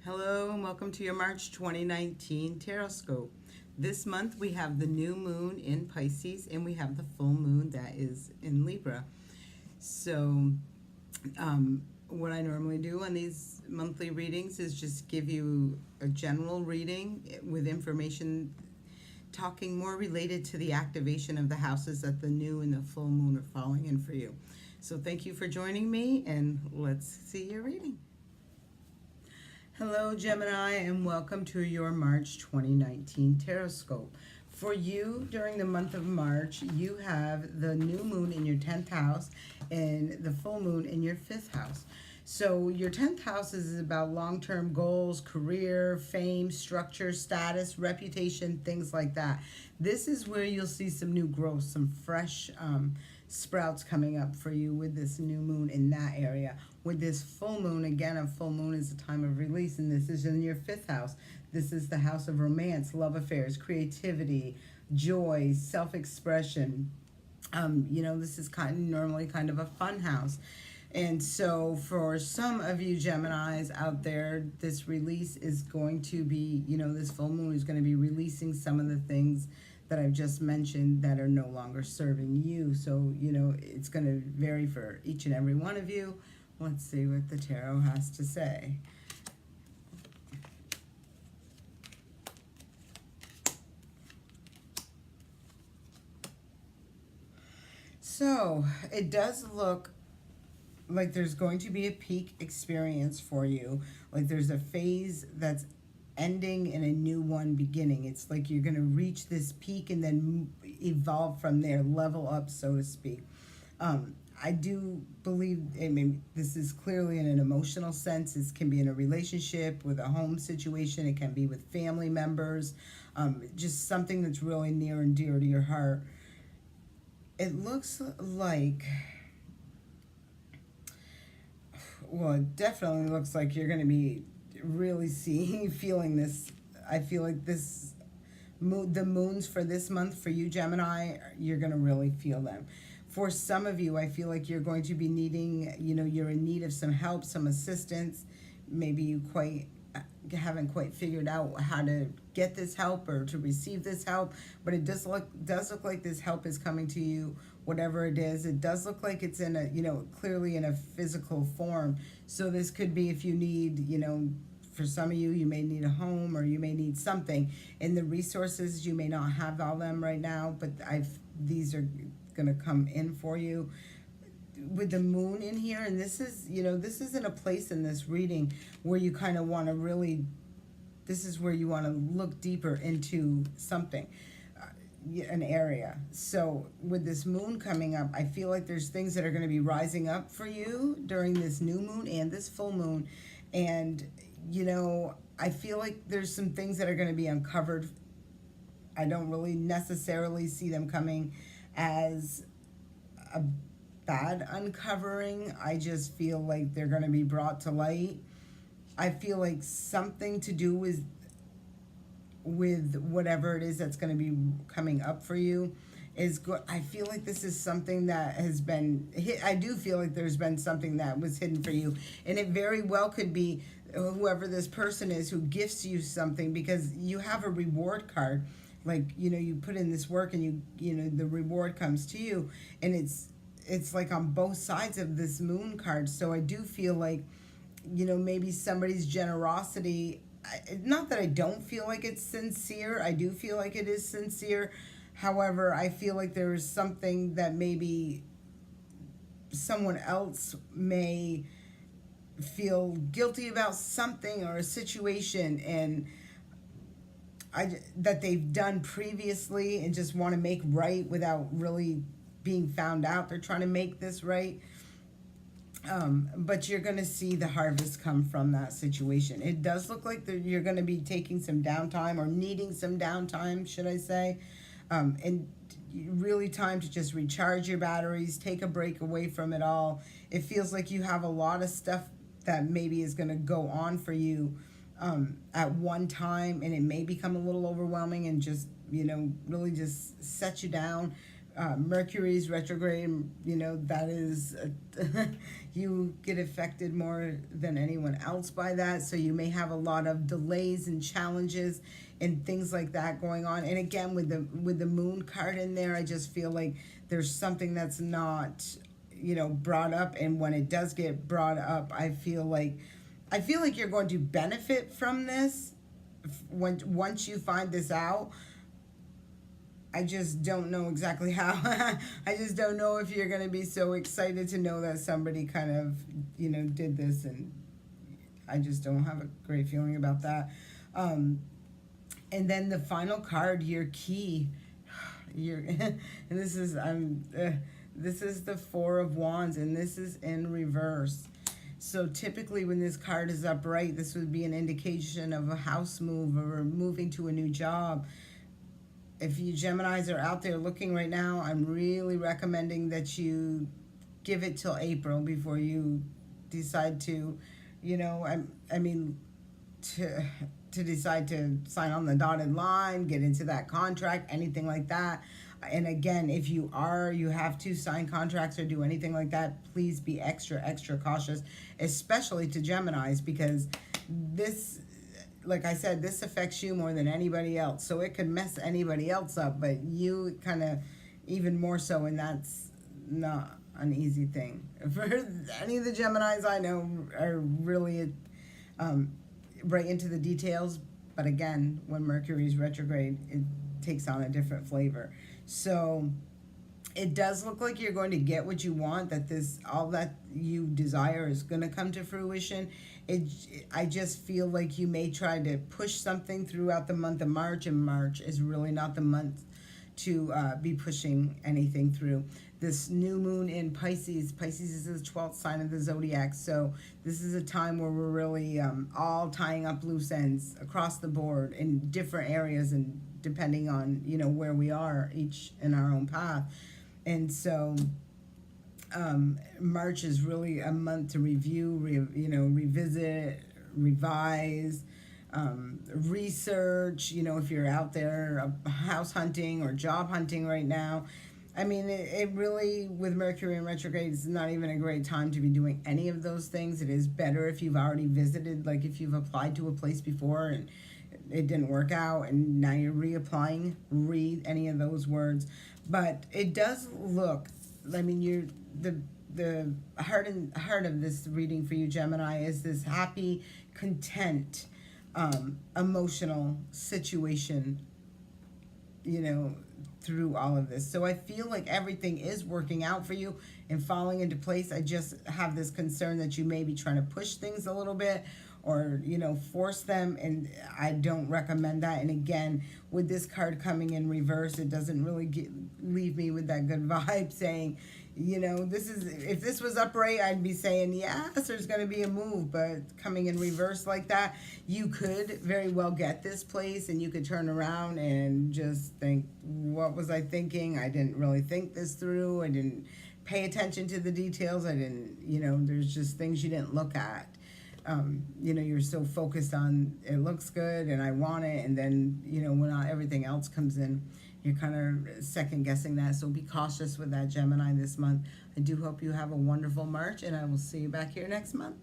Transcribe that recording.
Hello and welcome to your March 2019 Tarot Scope. This month we have the new moon in Pisces and we have the full moon that is in Libra. So what I normally do on these monthly readings is just give you a general reading with information talking more related to the activation of the houses that the new and the full moon are falling in for you. So thank you for joining me and let's see your reading. Hello Gemini and welcome to your March 2019 Tarot Scope. For you, during the month of March, you have the new moon in your 10th house and the full moon in your 5th house. So your 10th house is about long-term goals, career, fame, structure, status, reputation, things like that. This is where you'll see some new growth, some fresh sprouts coming up for you with this new moon in that area. With this full moon, again, a full moon is a time of release, and this is in your 5th house. This is the house of romance, love affairs, creativity, joy, self-expression. This is normally kind of a fun house. And so for some of you Geminis out there, this release is going to be, this full moon is going to be releasing some of the things that I've just mentioned that are no longer serving you. So, it's going to vary for each and every one of you. Let's see what the tarot has to say. So, it does look like there's going to be a peak experience for you. Like there's a phase that's ending and a new one beginning. It's like you're going to reach this peak and then evolve from there, level up, so to speak. I do believe, this is clearly in an emotional sense. This can be in a relationship, with a home situation. It can be with family members, just something that's really near and dear to your heart. It looks like, well, it definitely looks like you're going to be really feeling this. I feel like the moons for this month for you Gemini, you're going to really feel them. For some of you, I feel like you're going to be needing, you're in need of some help, some assistance. Maybe you haven't quite figured out how to get this help or to receive this help, but it does look like this help is coming to you, whatever it is. It does look like it's in a, clearly in a physical form. So this could be if you need, for some of you, you may need a home or you may need something. And the resources, you may not have all them right now, but these are going to come in for you with the moon in here. And this is, this isn't a place in this reading where you kind of want to really, this is where you want to look deeper into something, an area. So with this moon coming up, I feel like there's things that are going to be rising up for you during this new moon and this full moon. And, I feel like there's some things that are going to be uncovered. I don't really necessarily see them coming as a bad uncovering. I just feel like they're going to be brought to light. I feel like something to do with whatever it is that's going to be coming up for you is good. I feel like this is something that has been hit. I do feel like there's been something that was hidden for you, and it very well could be whoever this person is who gifts you something, because you have a reward card. Like, you put in this work and the reward comes to you, and it's like on both sides of this moon card. So I do feel like, maybe somebody's generosity, not that I don't feel like it's sincere. I do feel like it is sincere. However, I feel like there is something that maybe someone else may feel guilty about something or a situation, and that they've done previously and just want to make right without really being found out. They're trying to make this right. But you're going to see the harvest come from that situation. It does look like you're going to be taking some downtime, or needing some downtime, should I say. And really time to just recharge your batteries, take a break away from it all. It feels like you have a lot of stuff that maybe is going to go on for you at one time, and it may become a little overwhelming and just, really just set you down. Mercury's retrograde, that is, you get affected more than anyone else by that. So you may have a lot of delays and challenges and things like that going on. And again, with the moon card in there, I just feel like there's something that's not, brought up. And when it does get brought up, I feel like you're going to benefit from this once you find this out. I just don't know exactly how. I just don't know if you're going to be so excited to know that somebody kind of, did this, and I just don't have a great feeling about that. And then the final card, your key, and this is the Four of Wands, and this is in reverse. So typically when this card is upright, this would be an indication of a house move or moving to a new job. If you Geminis are out there looking right now, I'm really recommending that you give it till April before you decide to, to decide to sign on the dotted line, get into that contract, anything like that. And again, if you have to sign contracts or do anything like that, please be extra, extra cautious, especially to Geminis, because this, like I said, this affects you more than anybody else. So it could mess anybody else up, but you kind of even more so, and that's not an easy thing. For any of the Geminis I know are really right into the details, but again, when Mercury's retrograde, it takes on a different flavor. So it does look like you're going to get what you want, that all that you desire is going to come to fruition. I just feel like you may try to push something throughout the month of March, and March is really not the month to be pushing anything through. This new moon in Pisces is the 12th sign of the zodiac, so this is a time where we're really all tying up loose ends across the board in different areas, and depending on where we are each in our own path. And so March is really a month to review, revisit, revise, research. If you're out there house hunting or job hunting right now, I mean, it really, with Mercury in retrograde, it's not even a great time to be doing any of those things. It is better if you've already visited, like if you've applied to a place before and it didn't work out, and now you're reapplying, read any of those words. But it does look, I mean, the heart of this reading for you, Gemini, is this happy, content, emotional situation, through all of this. So I feel like everything is working out for you and falling into place. I just have this concern that you may be trying to push things a little bit, or force them, and I don't recommend that. And again, with this card coming in reverse, it doesn't really leave me with that good vibe saying, if this was upright, I'd be saying, yes, there's going to be a move. But coming in reverse like that, you could very well get this place, and you could turn around and just think, what was I thinking? I didn't really think this through. I didn't pay attention to the details. I didn't, there's just things you didn't look at. You're so focused on it looks good and I want it, and then when everything else comes in, you're kind of second guessing that. So be cautious with that, Gemini, this month. I do hope you have a wonderful March, and I will see you back here next month.